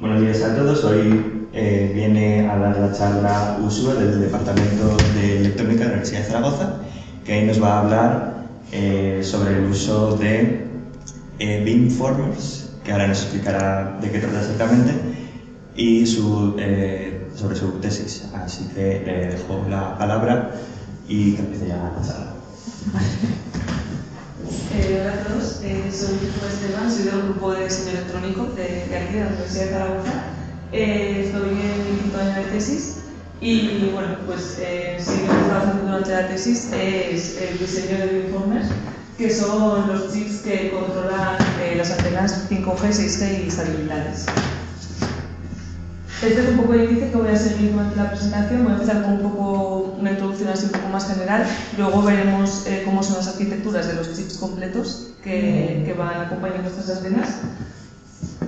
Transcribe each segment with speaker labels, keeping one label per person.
Speaker 1: Buenos días a todos. Hoy viene a dar la charla Ursula del Departamento de Electrónica de la Universidad de Zaragoza, que ahí nos va a hablar sobre el uso de beamformers, que ahora nos explicará de qué trata exactamente, y sobre su tesis. Así que le dejo la palabra y que empiece ya la charla.
Speaker 2: Hola a todos, soy Ursula Esteban, soy del grupo de diseño electrónico de aquí, de la Universidad de Zaragoza. Estoy en mi quinto año de tesis y bueno, pues sí, lo que estaba haciendo durante la tesis es el diseño de beamformers, que son los chips que controlan las antenas 5G, 6G y satelitales. Este es un poco el índice que voy a seguir durante la presentación. Voy a empezar con una introducción así un poco más general. Luego veremos cómo son las arquitecturas de los chips completos que van acompañando estas antenas.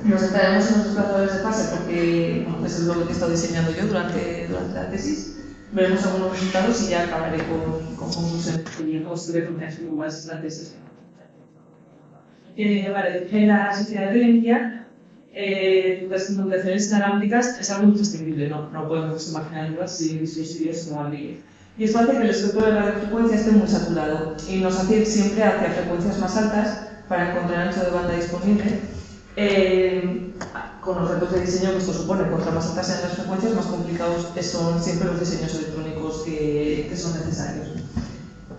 Speaker 2: Nos centraremos en los desplazadores de fase porque bueno, eso es lo que he estado diseñando yo durante la tesis. Veremos algunos resultados y ya acabaré con conclusiones y os diré cómo es la tesis. Vale, en la sociedad de hoy en día las comunicaciones inalámbricas es algo imprescindible, no podemos imaginarlas sin dispositivos inalámbricos. Y esto hace que el espectro de radiofrecuencia esté muy saturado y nos hace ir siempre hacia frecuencias más altas para encontrar ancho de banda disponible, con los retos de diseño que esto supone. Cuanto más altas sean las frecuencias, más complicados son siempre los diseños electrónicos que son necesarios.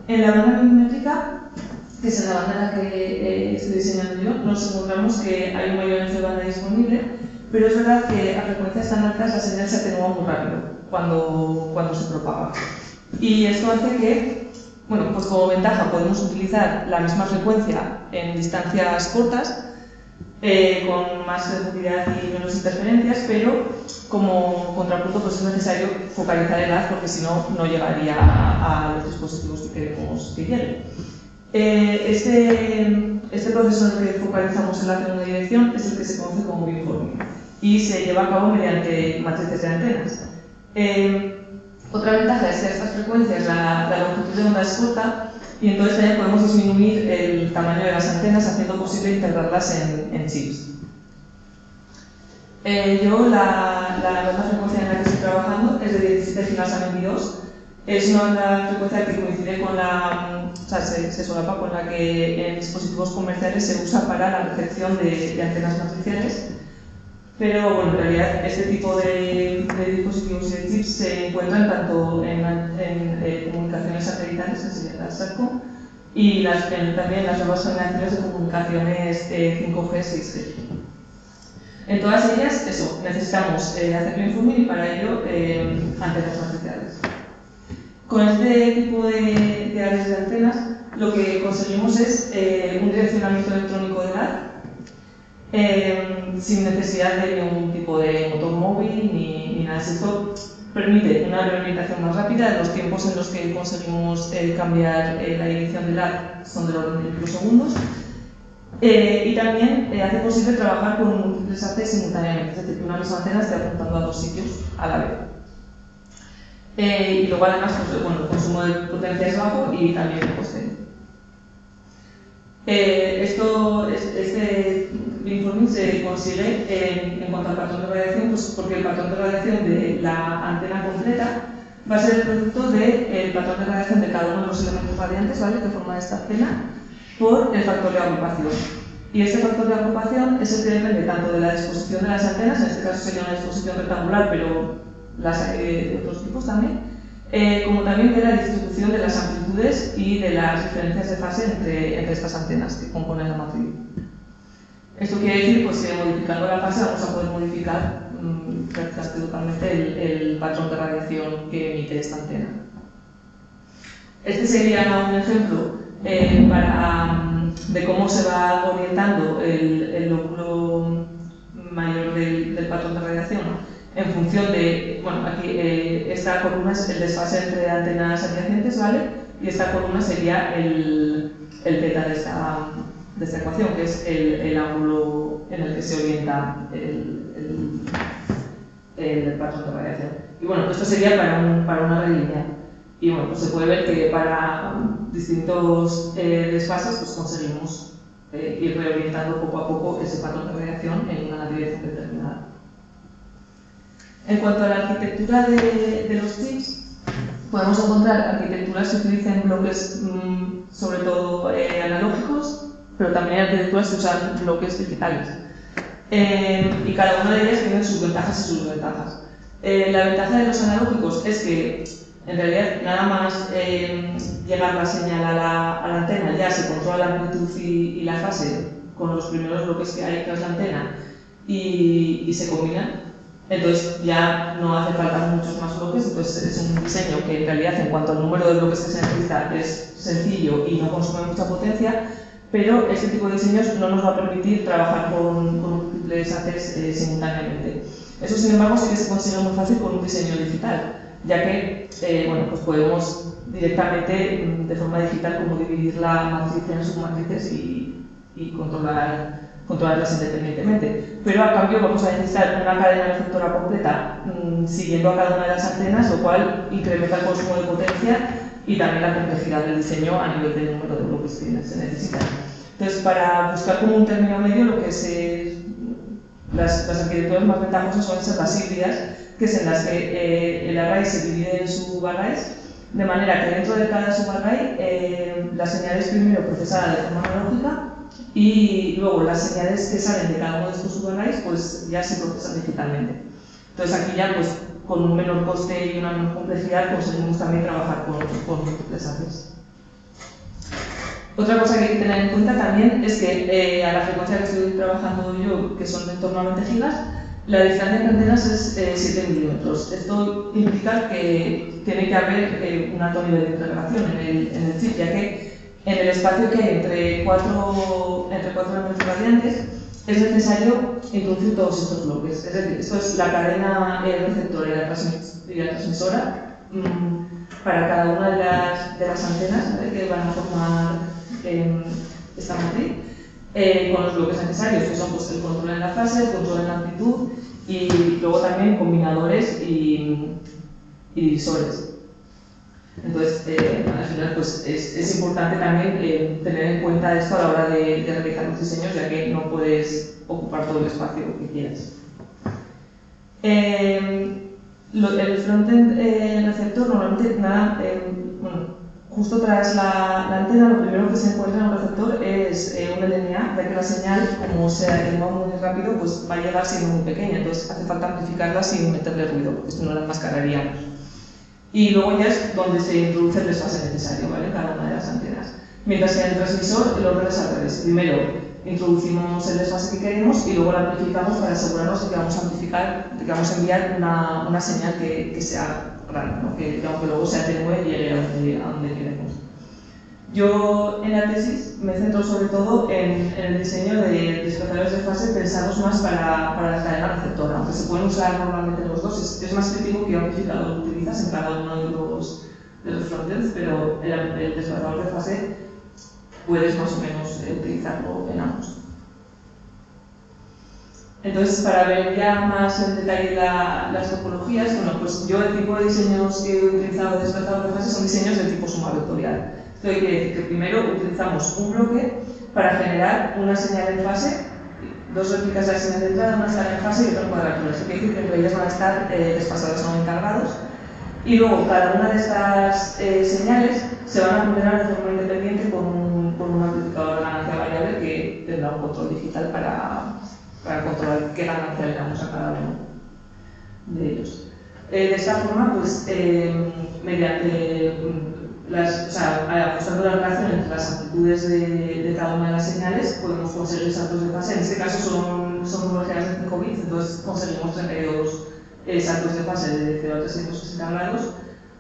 Speaker 2: En la banda milimétrica, que es en la banda en la que estoy diseñando yo, nos encontramos que hay un mayor ancho de banda disponible, pero es verdad que a frecuencias tan altas la señal se atenúa muy rápido cuando se propaga. Y esto hace que, bueno, pues como ventaja podemos utilizar la misma frecuencia en distancias cortas, con más profundidad y menos interferencias, pero como contrapunto pues es necesario focalizar el haz porque si no, no llegaría a los dispositivos que queremos que lleguen. Este proceso en el que focalizamos el haz en una dirección es el que se conoce como beamforming y se lleva a cabo mediante matrices de antenas. Otra ventaja es que a estas frecuencias la longitud de onda es corta y entonces también podemos disminuir el tamaño de las antenas haciendo posible integrarlas en chips. Yo la banda frecuencia en la que estoy trabajando es de 17 gigas a 22. Es una banda frecuencia que coincide con se solapa con la que en dispositivos comerciales se usa para la recepción de antenas matriciales. Pero bueno, en realidad este tipo de dispositivos y de chips se encuentran tanto en comunicaciones satelitales, que sería la SATCOM, y también las nuevas generaciones de comunicaciones 5G, 6G. En todas ellas, eso, necesitamos hacer beamforming y para ello antenas matriciales. Con este tipo de áreas de antenas, lo que conseguimos es un direccionamiento electrónico del haz sin necesidad de ningún tipo de motor móvil ni nada. Esto permite una reorientación más rápida. Los tiempos en los que conseguimos cambiar la dirección del haz son del orden de microsegundos. Y también hace posible trabajar con múltiples haces simultáneamente, es decir, que una misma antena esté apuntando a dos sitios a la vez. Y luego además pues, bueno, el consumo de potencia es bajo y también el coste. Este beamforming se consigue en cuanto al patrón de radiación, pues porque el patrón de radiación de la antena completa va a ser el producto del patrón de radiación de cada uno de los elementos radiantes, ¿vale?, que forman esta antena, por el factor de agrupación. Y este factor de agrupación es el que depende tanto de la disposición de las antenas, en este caso sería una disposición rectangular, pero las hay de otros tipos también, como también de la distribución de las amplitudes y de las diferencias de fase entre estas antenas que componen la matriz. Esto quiere decir pues, que modificando la fase vamos a poder modificar prácticamente totalmente el patrón de radiación que emite esta antena. Este sería un ejemplo de cómo se va orientando el lóbulo mayor del patrón de radiación, ¿no?, en función de, bueno, aquí esta columna es el desfase entre antenas adyacentes, ¿vale?, y esta columna sería el beta de esta ecuación, que es el ángulo en el que se orienta el patrón de radiación. Y bueno, esto sería para una red lineal. Y bueno, pues se puede ver que para distintos desfases pues conseguimos ir reorientando poco a poco ese patrón de radiación en una dirección determinada. En cuanto a la arquitectura de los chips, podemos encontrar arquitecturas que utilicen bloques sobre todo analógicos, pero también arquitecturas que usan bloques digitales. Y cada una de ellas tiene sus ventajas y sus desventajas. La ventaja de los analógicos es que en realidad nada más llegar la señal a la antena ya se controla la amplitud y la fase con los primeros bloques que hay tras la antena y se combinan. Entonces ya no hace falta muchos más bloques, entonces es un diseño que en realidad en cuanto al número de bloques que se necesita es sencillo y no consume mucha potencia, pero este tipo de diseños no nos va a permitir trabajar con múltiples haces simultáneamente. Eso, sin embargo, sí que se consigue muy fácil con un diseño digital, ya que bueno, pues podemos directamente de forma digital como dividir la matriz en submatrices y controlarlas independientemente. Pero a cambio vamos a necesitar una cadena receptora completa siguiendo a cada una de las antenas, lo cual incrementa el consumo de potencia y también la complejidad del diseño a nivel del número de bloques que se necesitan. Entonces, para buscar como un término medio, lo que las arquitecturas más ventajosas suelen ser las híbridas, que es en las que el array se divide en subarrays, de manera que dentro de cada subarray la señal es primero procesada de forma analógica y luego las señales que salen de cada uno de estos subarrays pues ya se procesan digitalmente. Entonces aquí ya pues con un menor coste y una menor complejidad conseguimos también trabajar con múltiples haces. Otra cosa que hay que tener en cuenta también es que a la frecuencia que estoy trabajando yo, que son en torno a 20 gigas, la distancia entre antenas es 7 milímetros. Esto implica que tiene que haber un alto nivel de integración en el chip, ya que en el espacio que hay entre 4 elementos radiantes es necesario introducir todos estos bloques. Es decir, esto es la cadena receptora y la transmisora para cada una de las antenas, ¿vale?, que van a formar esta matriz, con los bloques necesarios, que son pues, el control en la fase, el control en la amplitud y luego también combinadores y divisores. Entonces, al final pues, es importante también tener en cuenta esto a la hora de realizar los diseños, ya que no puedes ocupar todo el espacio que quieras. El frontend receptor normalmente nada, justo tras la antena lo primero que se encuentra en un receptor es un LNA, ya que la señal, como sea que va muy rápido, pues va a llegar siendo muy pequeña, entonces hace falta amplificarla sin meterle ruido, porque si no la enmascararíamos. Y luego ya es donde se introduce el desfase necesario, ¿vale?, en cada una de las antenas. Mientras que en el transmisor el orden es al revés. Primero introducimos el desfase que queremos y luego lo amplificamos para asegurarnos de que vamos a amplificar, de que vamos a enviar una señal que sea grande, ¿no?, que aunque luego se atenúe y llegue a donde queremos. Yo en la tesis me centro sobre todo en el diseño de desplazadores de fase pensados más para la cadena receptora, aunque se pueden usar normalmente los dos. Es más crítico que amplificador lo utilizas en cada uno de los frontends, pero el desplazador de fase puedes más o menos utilizarlo en ambos. Entonces, para ver ya más en detalle las topologías, bueno, pues yo el tipo de diseños que he utilizado de desplazador de fase son diseños del tipo suma vectorial. Esto quiere decir que primero utilizamos un bloque para generar una señal en fase, dos réplicas de la señal de entrada, una señal en fase y otra en cuadratura. Esto quiere decir que entre ellas van a estar desfasadas a 90 grados. Y luego cada una de estas señales se van a ponderar de forma independiente con un amplificador de ganancia variable que tendrá un control digital para controlar qué ganancia le damos a cada uno de ellos. De esta forma, pues, mediante ajustando la relación entre las amplitudes de cada una de las señales, podemos conseguir saltos de fase. En este caso son velocidades de 5 bits, entonces conseguimos 32 saltos de fase de 0 a 360 grados,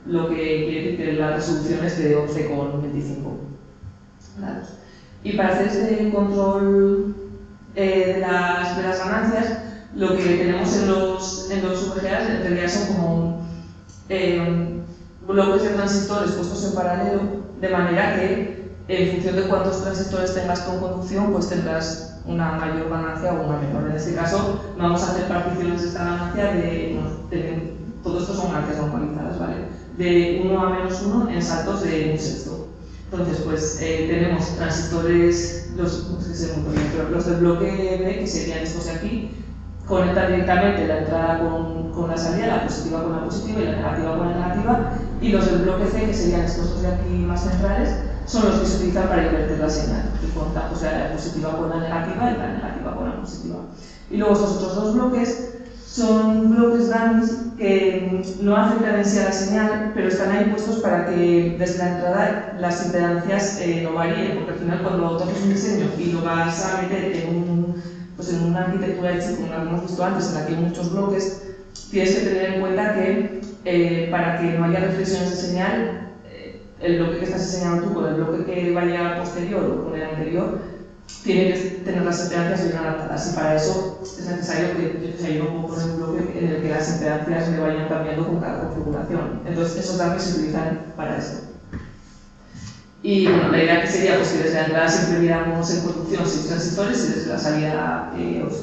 Speaker 2: lo que quiere decir que la resolución es de 11,25 grados. Y para hacer este control de las ganancias, lo que tenemos en los VGAs en realidad son como bloques de transistores puestos en paralelo, de manera que en función de cuántos transistores tengas con conducción, pues tendrás una mayor ganancia o una menor. En este caso, vamos a hacer particiones de esta ganancia todo esto son ganancias normalizadas, ¿vale?, de 1 a -1 en saltos de un sexto. Entonces, pues tenemos transistores, no sé si se me ocurre, pero los del bloque B, que serían estos de aquí, conectan directamente la entrada con la salida, la positiva con la positiva y la negativa con la negativa, y los del bloque C, que serían estos dos de aquí más centrales, son los que se utilizan para invertir la señal, que contan, o sea, la positiva con la negativa y la negativa con la positiva. Y luego estos otros dos bloques son bloques dummies que no afectan en sí a la señal, pero están ahí puestos para que desde la entrada las impedancias no varíen, porque al final cuando toques un diseño y lo vas a meter en una arquitectura hecha como la que hemos visto antes, en la que hay muchos bloques, tienes que tener en cuenta que para que no haya reflexiones de señal, el bloque que estás diseñando tú con el bloque que vaya posterior o con el anterior tiene que tener las impedancias bien adaptadas, y para eso es necesario que yo no puedo poner un bloque en el que las impedancias me vayan cambiando con cada configuración. Entonces esos datos se utilizan para esto. Y bueno, la idea que sería pues, que desde la entrada siempre viéramos en conducción 6 transistores y desde la salida 8.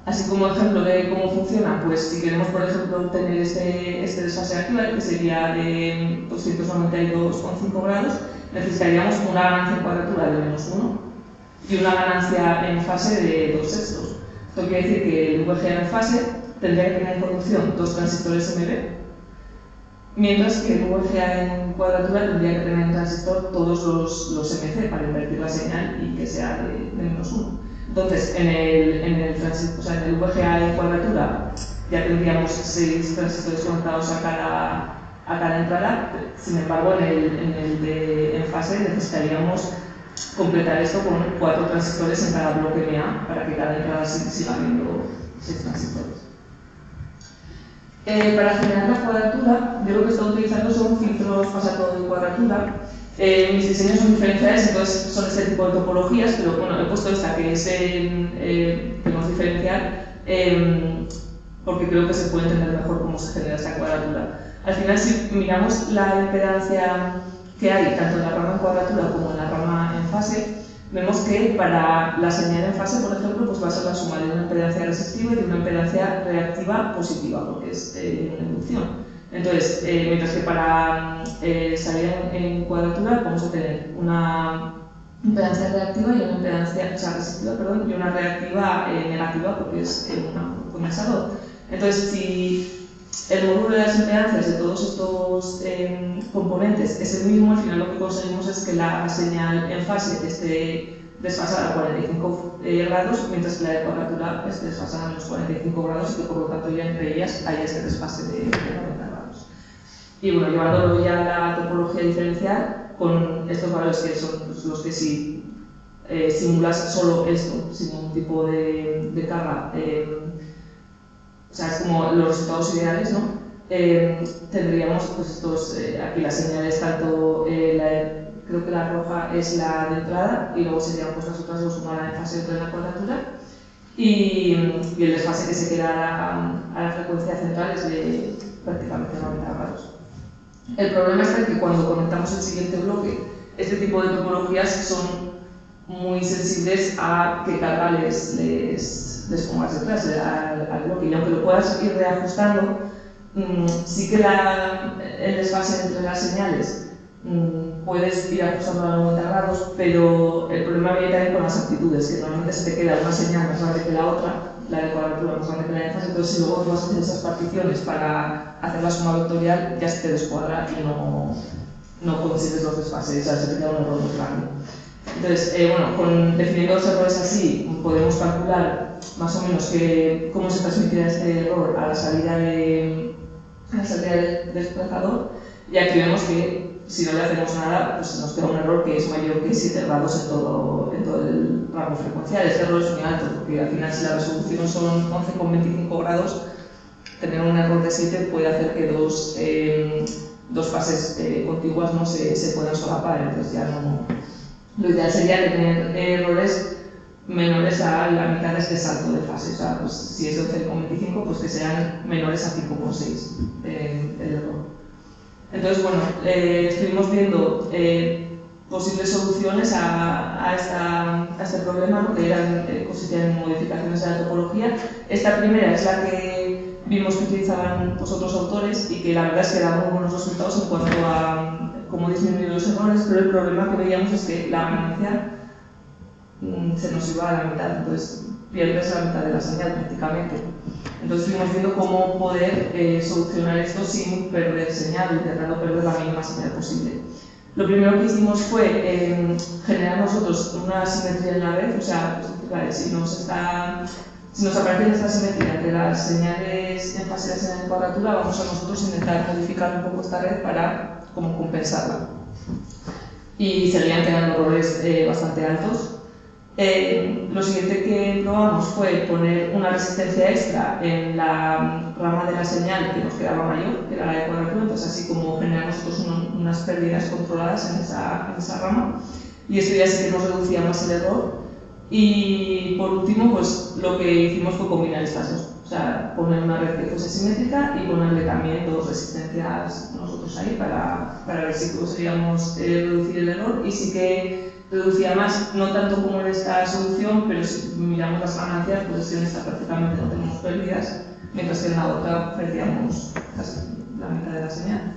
Speaker 2: Así como ejemplo de cómo funciona, pues si queremos, por ejemplo, tener este desfase actual, que sería de 292,5 grados, necesitaríamos una ganancia en cuadratura de -1 y una ganancia en fase de 2/6. Esto quiere decir que el VGA en fase tendría que tener en conducción 2 transistores MB, mientras que el VGA en cuadratura tendría que tener en transistor todos los MC para invertir la señal y que sea de -1. Entonces, en el VGA en cuadratura ya tendríamos 6 transistores conectados a cada entrada. Sin embargo, en fase necesitaríamos completar esto con 4 transistores en cada bloque MA para que cada entrada siga habiendo 6 transistores. Para generar la cuadratura, yo lo que estoy utilizando son filtros pasatodo de cuadratura. Mis diseños son diferenciales, entonces son este tipo de topologías, pero bueno, he puesto esta que es que no es diferencial, porque creo que se puede entender mejor cómo se genera esta cuadratura. Al final, si miramos la impedancia que hay tanto en la rama en cuadratura como en la rama en fase, vemos que para la señal en fase, por ejemplo, pues va a ser la suma de una impedancia resistiva y de una impedancia reactiva positiva, porque es una inducción. Entonces, mientras que para salir en cuadratura vamos a tener una impedancia reactiva y una impedancia resistiva, y una reactiva negativa, porque es un condensador. Entonces, si el módulo de las impedancias de todos estos componentes es el mismo, al final lo que conseguimos es que la señal en fase esté desfasada a 45 grados, mientras que la de cuadratura esté desfasada a los 45 grados y que por lo tanto ya entre ellas haya este desfase de 90 grados. Y bueno, llevándolo ya a la topología diferencial, con estos valores que son los que si simulas solo esto, sin ningún tipo de carga, o sea, es como los resultados ideales, ¿no? Tendríamos pues estos, aquí las señales, tanto creo que la roja es la de entrada y luego serían pues las otras dos, una en fase y otra en la cuadratura, y el desfase que se queda a la frecuencia central es de prácticamente 90 grados. El problema es que cuando conectamos el siguiente bloque, este tipo de topologías son muy sensibles a que carga les pongas detrás al bloque, y aunque lo puedas ir reajustando, sí que el desfase entre las señales puedes ir ajustando a 90 grados, pero el problema viene también con las amplitudes, que normalmente se te queda una señal más grande que la otra, la de cuadratura más grande que la de fase, entonces si luego tú vas a hacer esas particiones para hacer la suma vectorial, ya se te descuadra y no consigues los desfases, o sea, se te queda un error muy grande. Entonces, definiendo los errores así, podemos calcular más o menos cómo se transmitirá este error a la salida del desplazador, y aquí vemos que si no le hacemos nada, pues nos queda un error que es mayor que 7 grados en todo el rango frecuencial. Este error es muy alto, porque al final si la resolución son 11,25 grados, tener un error de 7 puede hacer que dos fases contiguas no se puedan solapar, entonces ya no. Lo ideal sería tener errores menores a la mitad de este salto de fase, o sea, pues, si es de 11,25, pues que sean menores a 5,6 el error. Entonces, bueno, estuvimos viendo posibles soluciones a este problema, ¿no? Que consistían en modificaciones de la topología. Esta primera es la que vimos que utilizaban pues, otros autores y que la verdad es que daban muy buenos resultados en cuanto a cómo disminuir los errores, pero el problema que veíamos es que la ganancia se nos iba a la mitad, entonces pierdes la mitad de la señal prácticamente. Entonces fuimos viendo cómo poder solucionar esto sin perder señal, intentando perder la mínima señal posible. Lo primero que hicimos fue generar nosotros una simetría en la red, o sea, pues, vale, si nos aparece esta simetría entre las señales en fase y las señales en cuadratura, vamos a nosotros intentar modificar un poco esta red para como compensarla. Y seguían quedando errores bastante altos. Lo siguiente que probamos fue poner una resistencia extra en la rama de la señal que nos quedaba mayor, que era la de cuadratura, entonces así como generar nosotros unas pérdidas controladas en esa rama, y esto ya sí que nos reducía más el error. Y por último, pues lo que hicimos fue combinar estas dos, o sea, poner una red que fuese simétrica y ponerle también dos resistencias nosotros ahí para ver si conseguíamos reducir el error, y sí que reducía más, no tanto como en esta solución, pero si miramos las ganancias, pues en esta prácticamente no tenemos pérdidas, mientras que en la otra perdíamos casi la mitad de la señal.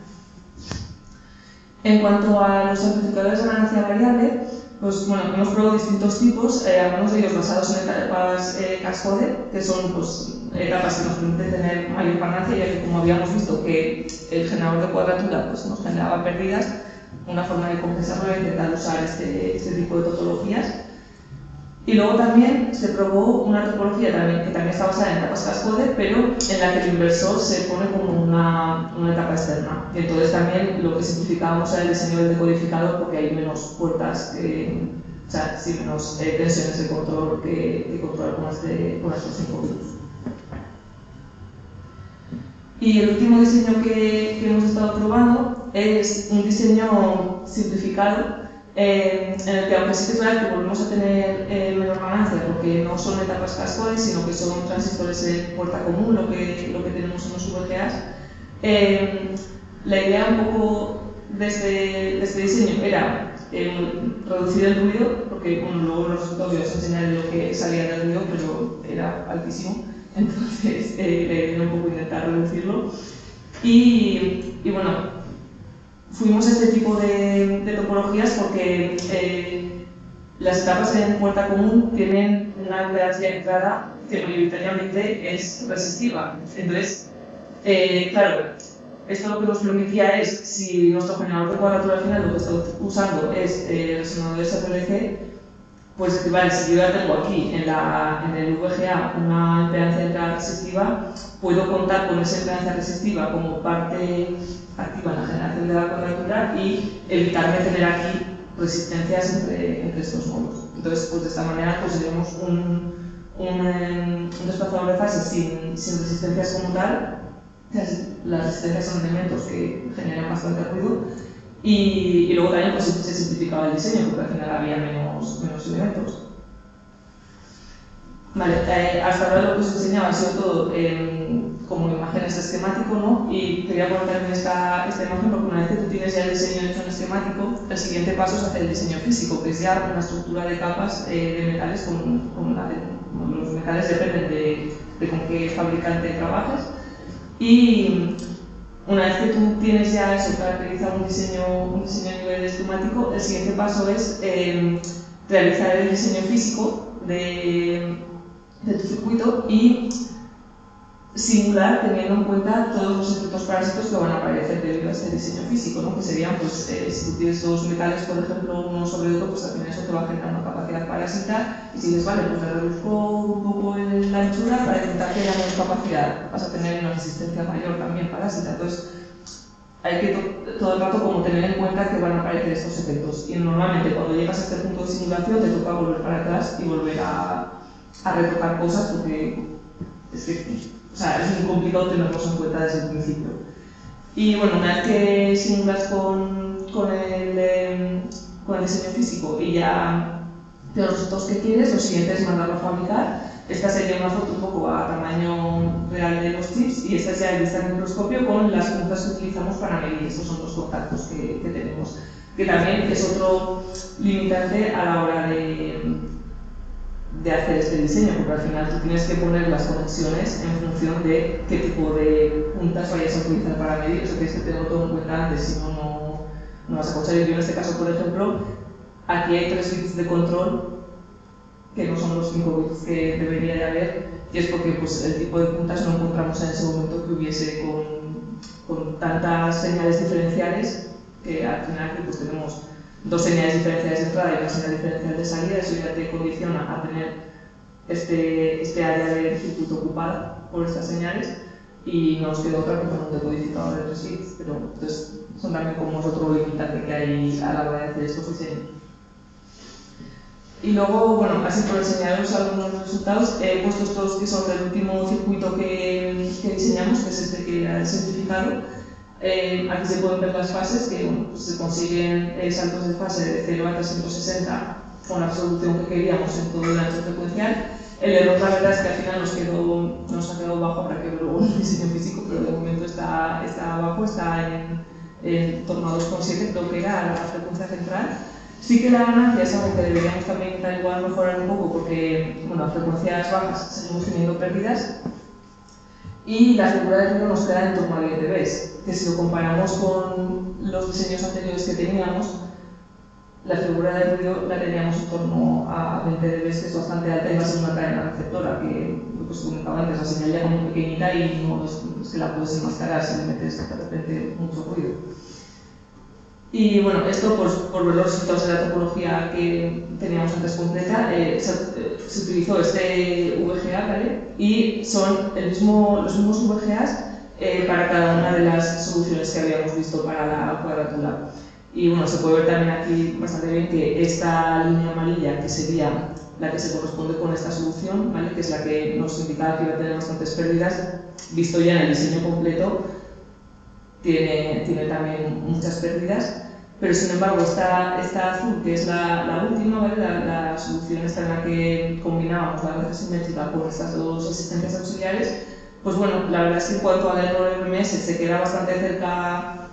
Speaker 2: En cuanto a los amplificadores de ganancia variable, pues bueno, hemos probado distintos tipos, algunos de ellos basados en etapas cascode, que son pues, etapas que nos permiten tener mayor ganancia, ya que como habíamos visto que el generador de cuadratura pues, nos generaba pérdidas, una forma de compensarlo era intentar usar este tipo de topologías. Y luego también se probó una topología que también está basada en etapas cascode, pero en la que el inversor se pone como una etapa externa. Y entonces también lo que simplificábamos era el diseño del decodificador, porque hay menos puertas, o sea, sí, menos tensiones de control que controlar con estos 5 bits. Y el último diseño que hemos estado probando es un diseño simplificado en el que, aunque sí que es verdad que volvemos a tener menor ganancia porque no son etapas cascode, sino que son transistores en puerta común, lo que tenemos en los VGAs, la idea un poco de este diseño era reducir el ruido, porque bueno, luego los resultados os enseñaré lo que salía del ruido, pero era altísimo. Entonces, la idea era un poco intentar reducirlo. Y bueno, fuimos a este tipo de topologías porque las etapas en puerta común tienen una impedancia de entrada que mayoritariamente es resistiva. Entonces, claro, esto lo que nos permitía es, si nuestro generador de cuadratura al final lo que está usando es resonadores SPLC, pues vale, si yo ya tengo aquí en el VGA una impedancia de entrada resistiva, puedo contar con esa impedancia resistiva como parte activa en la generación de la cuadratura y evitarme tener aquí resistencias entre estos nodos. Entonces, pues de esta manera conseguimos un desplazador de fase sin resistencias como tal. Las resistencias son elementos que generan bastante ruido. Y luego también pues, se simplificaba el diseño porque al final había menos elementos. Vale, hasta ahora lo que os enseñaba ha sido todo como imágenes esquemático, ¿no? Y quería poner también esta imagen porque una vez que tú tienes ya el diseño hecho en esquemático, el siguiente paso es hacer el diseño físico, que es ya una estructura de capas de metales los metales dependen de con qué fabricante trabajes. Y una vez que tú tienes ya eso caracterizado un diseño a nivel esquemático, el siguiente paso es realizar el diseño físico de tu circuito y simular teniendo en cuenta todos los efectos parásitos que van a aparecer debido a este diseño físico, ¿no? Que serían, pues, si tú tienes dos metales, por ejemplo, uno sobre otro, pues al final eso te va a generar una capacidad parásita y si dices, vale, pues le reduzco un poco la anchura para intentar que haya menos capacidad, vas a tener una resistencia mayor también parásita. Entonces, hay que todo el rato como tener en cuenta que van a aparecer estos efectos y normalmente cuando llegas a este punto de simulación te toca volver para atrás y volver a retocar cosas porque es que, o sea, es muy complicado tenerlos en cuenta desde el principio. Y bueno, una vez que simulas con el diseño físico y ya tienes los resultados que quieres, lo siguiente es mandarlo a fabricar. Esta sería una foto un poco a tamaño real de los chips y esta es ya el vista en microscopio con las puntas que utilizamos para medir. Estos son los contactos que tenemos, que también es otro limitante a la hora de de hacer este diseño, porque al final tú tienes que poner las conexiones en función de qué tipo de puntas vayas a utilizar para medir, eso tienes que tenerlo todo en cuenta antes, si no vas a conseguir. Yo en este caso, por ejemplo, aquí hay 3 bits de control, que no son los 5 bits que debería de haber, y es porque pues, el tipo de puntas no encontramos en ese momento que hubiese con tantas señales diferenciales, que al final pues, tenemos 2 señales diferenciales de entrada y una señal diferencial de salida. Eso ya te condiciona a tener este área de circuito ocupada por estas señales, y no nos queda otra que poner un decodificador de 3 bits, pero entonces son también como otro limitante que hay a la hora de hacer estos diseños. Y luego, bueno, así por enseñaros algunos resultados, he puesto estos que son del último circuito que diseñamos, que es este que era simplificado. Aquí se pueden ver las fases, que bueno, pues se consiguen saltos de fase de 0 a 360 con la resolución que queríamos en todo el ancho frecuencial. El error, la verdad, es que al final nos ha quedado bajo, para que luego en el diseño físico, pero de momento está bajo, está en torno a 2,7, creo que era la frecuencia central. Sí que la ganancia es algo que deberíamos también igual mejorar un poco, porque bueno, a frecuencias bajas seguimos teniendo pérdidas, y la figura de ruido nos queda en torno a 10 dB, que si lo comparamos con los diseños anteriores que teníamos, la figura de ruido la teníamos en torno a 20 dB, que es bastante alta, y más en una cadena receptora, que pues, comentaba antes, la señal ya muy pequeñita y no es que la puedes enmascarar si le metes de repente mucho ruido. Y bueno, esto por ver los resultados de la topología que teníamos antes completa, se utilizó este VGA, ¿vale? Y son los mismos VGAs para cada una de las soluciones que habíamos visto para la cuadratura. Y bueno, se puede ver también aquí bastante bien que esta línea amarilla, que sería la que se corresponde con esta solución, ¿vale? Que es la que nos indicaba que iba a tener bastantes pérdidas, visto ya en el diseño completo, tiene también muchas pérdidas, pero sin embargo esta azul, que es la última, ¿vale? la solución esta en la que combinábamos la red simétrica con estas dos existencias auxiliares, pues bueno, la verdad es que en cuanto al error RMS se queda bastante cerca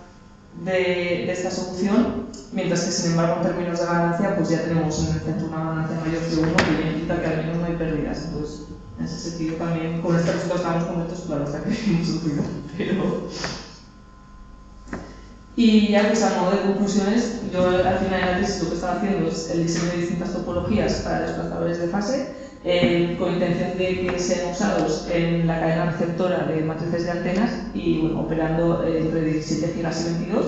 Speaker 2: de esta solución, mientras que sin embargo en términos de ganancia pues ya tenemos en el centro una ganancia mayor que 1, que ya implica que al menos no hay pérdidas. Entonces, en ese sentido también con este resultado estábamos contentos, claro, hasta que hemos sufrido, pero... Y ya pues a modo de conclusiones, yo al final de la tesis lo que estaba haciendo es el diseño de distintas topologías para desplazadores de fase, con intención de que sean usados en la cadena receptora de matrices de antenas y bueno, operando entre 17 gigas y 22.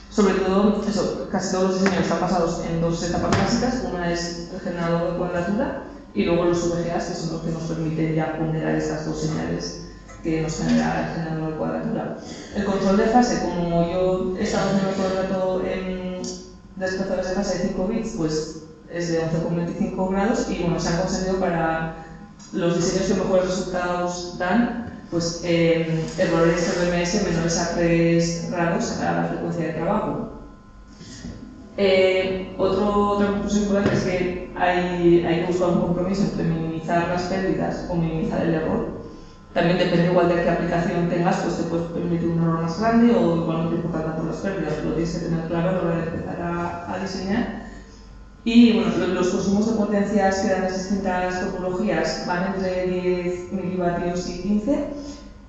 Speaker 2: Sobre todo, casi todos los diseños están basados en 2 etapas básicas. Una es el generador de cuadratura y luego los VGAs, que son los que nos permiten ya ponderar estas 2 señales que nos genera el generador de cuadratura. El control de fase, como yo he estado haciendo todo el rato en desplazadores de fase de 5 bits, pues es de 11,25 grados, y bueno, se han conseguido para los diseños que mejores resultados dan, pues errores RMS menores a 3 grados a la frecuencia de trabajo. Otra conclusión importante es que hay que buscar un compromiso entre minimizar las pérdidas o minimizar el error. También depende igual de qué aplicación tengas, pues te puedes permitir un error más grande o igual no te importa tanto las pérdidas, lo tienes que tener claro a la hora de empezar a diseñar. Y bueno, los consumos de potencias que dan las distintas topologías van entre 10 milivatios y 15,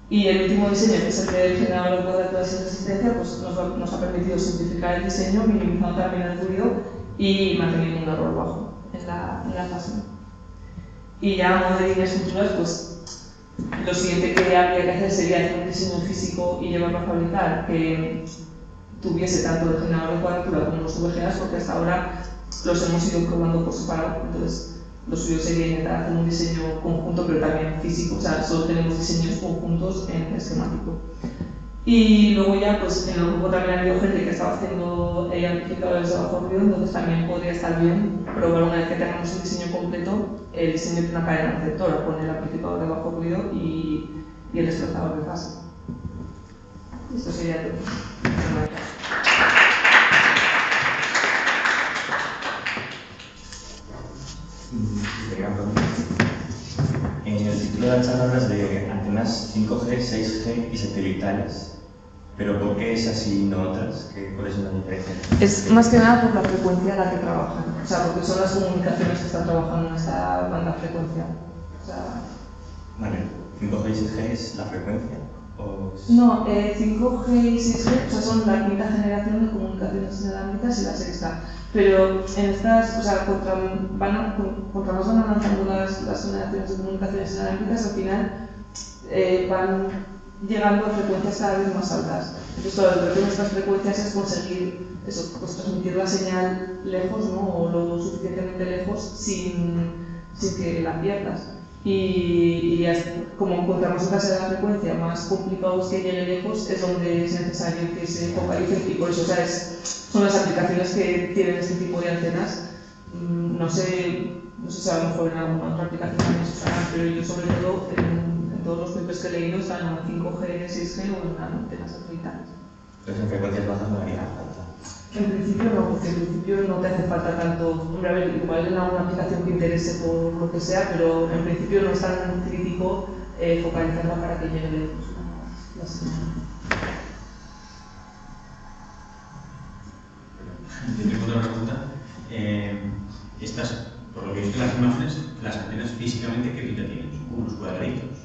Speaker 2: y el último diseño, que es el del generador de cuadraturas sin resistencia, pues nos ha permitido simplificar el diseño, minimizando también el ruido y manteniendo un error bajo en la fase. Y ya a modo de líneas futuras, pues lo siguiente que habría que hacer sería hacer un diseño físico y llevarlo a fabricar que tuviese tanto el generador de cuadratura como los VGAs, porque hasta ahora los hemos ido probando por separado. Entonces, lo suyo sería intentar hacer un diseño conjunto, pero también físico, o sea, solo tenemos diseños conjuntos en esquemático. Y luego ya, pues en el grupo también ha habido gente que estaba haciendo amplificadores de bajo ruido, entonces también podría estar bien probar, una vez que tengamos el diseño completo, el diseño de una cadena receptora con el amplificador de bajo ruido y el desplazador de fase. Esto sería todo.
Speaker 1: En el título de la charla hablas de antenas 5G, 6G y satelitales. Pero ¿por qué es así y no otras? ¿Cuáles son las diferencias?
Speaker 2: Es más que nada por la frecuencia a la que trabajan, o sea, porque son las comunicaciones que están trabajando en esta banda frecuencial. O sea,
Speaker 1: Vale, 5G y 6G es la frecuencia.
Speaker 2: No, 5G y 6G o sea, son la quinta generación de comunicaciones inalámbricas y la sexta. Pero en estas, o sea, contra más van avanzando las generaciones de comunicaciones inalámbricas, al final van llegando a frecuencias cada vez más altas. Entonces, claro, el reto de estas frecuencias es conseguir eso, pues, transmitir la señal lejos, ¿no? O lo suficientemente lejos sin que la pierdas. Y como encontramos más alta sea la frecuencia, más complicado es que llegue lejos, es donde es necesario que se focalicen, y por eso, o sea, son las aplicaciones que tienen este tipo de antenas. No sé si a lo mejor en alguna otra aplicación también se usarán, pero yo sobre todo en todos los papers que he leído están en 5G, 6G o en antenas satelitales.
Speaker 1: Entonces en frecuencias bajas no haría falta.
Speaker 2: En principio no, porque en principio no te hace falta tanto. Hombre, a ver, igual en alguna aplicación que interese por lo que sea, pero en principio no es tan crítico focalizarla para que llegue lejos la señal.
Speaker 3: Yo tengo otra pregunta. Estas, por lo que he visto en las imágenes, las antenas físicamente, ¿qué pinta tienen? Son como unos cuadraditos.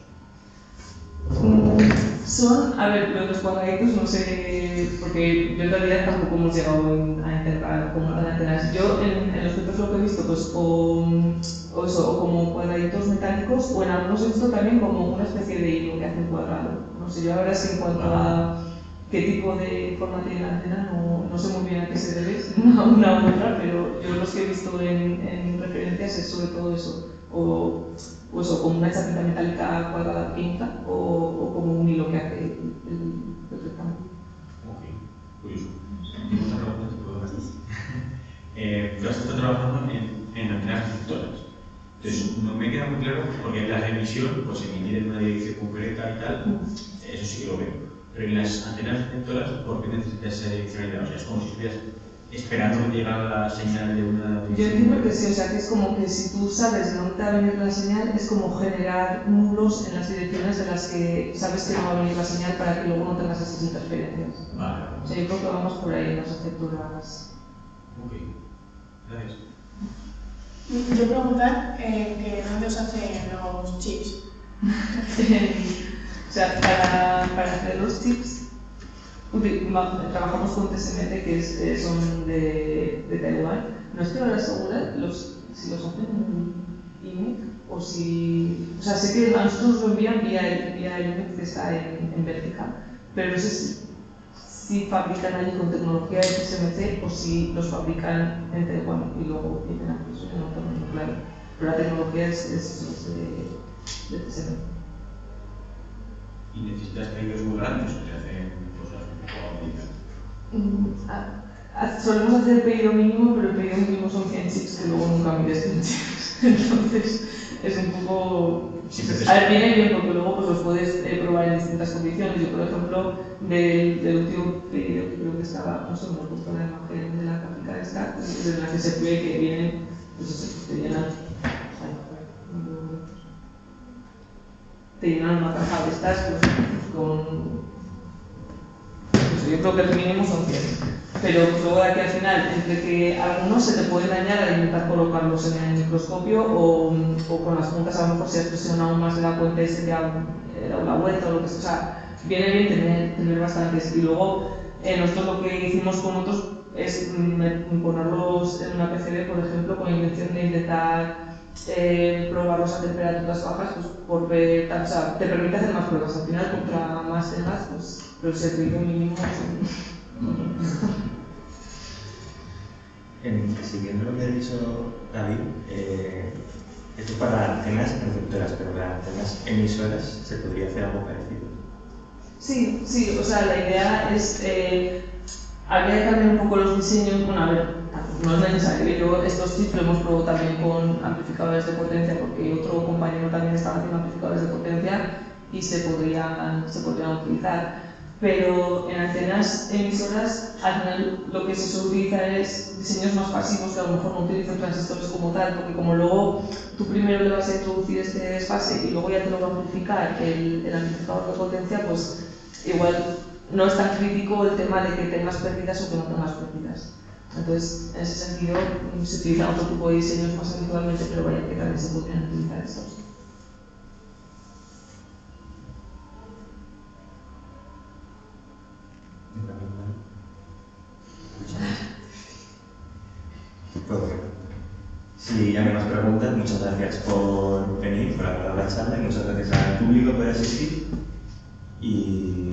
Speaker 2: Son, a ver, los cuadraditos no sé, porque yo en realidad tampoco hemos llegado a integrar como antenas. Yo en los papers lo que he visto, pues o como cuadraditos metálicos, o en algunos he visto también como una especie de hilo que hace un cuadrado. No sé, yo ahora sí en cuanto a qué tipo de forma tiene la antena, no sé muy bien a qué se debe, una u otra, pero yo los que he visto en referencias es sobre todo eso. O eso, como una chapita metálica cuadrada pinta o como un hilo que hace el rectángulo.
Speaker 3: Ok, curioso. Tengo otra pregunta, te puedo hacer. Tú has estado trabajando en antenas receptoras. Entonces, no me queda muy claro, porque las de emisión, pues emitir en una dirección concreta y tal, eso sí que lo veo. Pero en las antenas receptoras, ¿por qué necesitas esa direccionalidad? O sea, es como si estuvieras esperando que llegara la señal de una dirección.
Speaker 2: Yo entiendo que sí, o sea, que es como que si tú sabes de dónde te va a venir la señal, es como generar nulos en las direcciones de las que sabes que no va a venir la señal para que luego no tengas esas interferencias.
Speaker 3: Vale.
Speaker 2: O sea, yo creo que vamos por ahí en las receptoras.
Speaker 3: Ok, gracias.
Speaker 4: Yo preguntar que dónde os hacen los chips.
Speaker 2: O sea, para hacer los chips trabajamos con TSMC, que son de Taiwán. No estoy ahora segura si los hacen en IMEC o si... O sea, sé que a nosotros lo envían vía el IMEC que está en Bélgica, pero no sé si fabrican allí con tecnología de TSMC o si los fabrican en Taiwán y luego vienen aquí. Eso no tengo muy claro. Pero la tecnología es de TSMC.
Speaker 3: ¿Y necesitas pedidos muy grandes o se hacen cosas un poco a medida?
Speaker 2: Solemos hacer el pedido mínimo, pero el pedido mínimo son 100 chips que luego nunca mides 100 chips. Entonces es un poco... A ver, viene bien porque luego pues, los puedes probar en distintas condiciones. Yo, por ejemplo, del último pedido que creo que estaba, no sé, me he puesto la imagen de la gráfica esta, de la que se ve que vienen, pues eso, te llenan una caja de estas pues, con... Yo creo que el mínimo son 100. Pero pues, luego de aquí al final, entre que algunos se te pueden dañar al intentar colocarlos en el microscopio o con las puntas a lo mejor se has presionado aún más de la cuenta y se te ha dado la vuelta o lo que sea. O sea, viene bien tener bastantes. Y luego nosotros lo que hicimos con otros es ponerlos en una PCB, por ejemplo, con la intención de intentar probarlos a temperaturas bajas, pues por ver, o sea, te permite hacer más pruebas. Al final, contra más tengas, pues los servicios mínimos
Speaker 1: Siguiendo lo que ha dicho David, esto es para antenas receptoras, pero para antenas emisoras se podría hacer algo parecido.
Speaker 2: Sí, o sea, la idea es habría que cambiar un poco los diseños. Bueno, a ver, no es necesario. Yo estos chips lo hemos probado también con amplificadores de potencia, porque otro compañero también estaba haciendo amplificadores de potencia y se podrían utilizar. Pero en antenas emisoras, al final lo que se suele utilizar es diseños más pasivos que a lo mejor no utilizan transistores como tal, porque como luego tú primero le vas a introducir este desfase y luego ya te lo va a amplificar el amplificador de potencia, pues igual no es tan crítico el tema de que tengas pérdidas o que no tengas pérdidas. Entonces, en ese sentido, se utilizan otro tipo de diseños más habitualmente, pero vaya que también se podrían utilizar estos.
Speaker 1: Si ya no hay más preguntas, muchas gracias por venir, por acabar la charla y muchas gracias al público por asistir. Y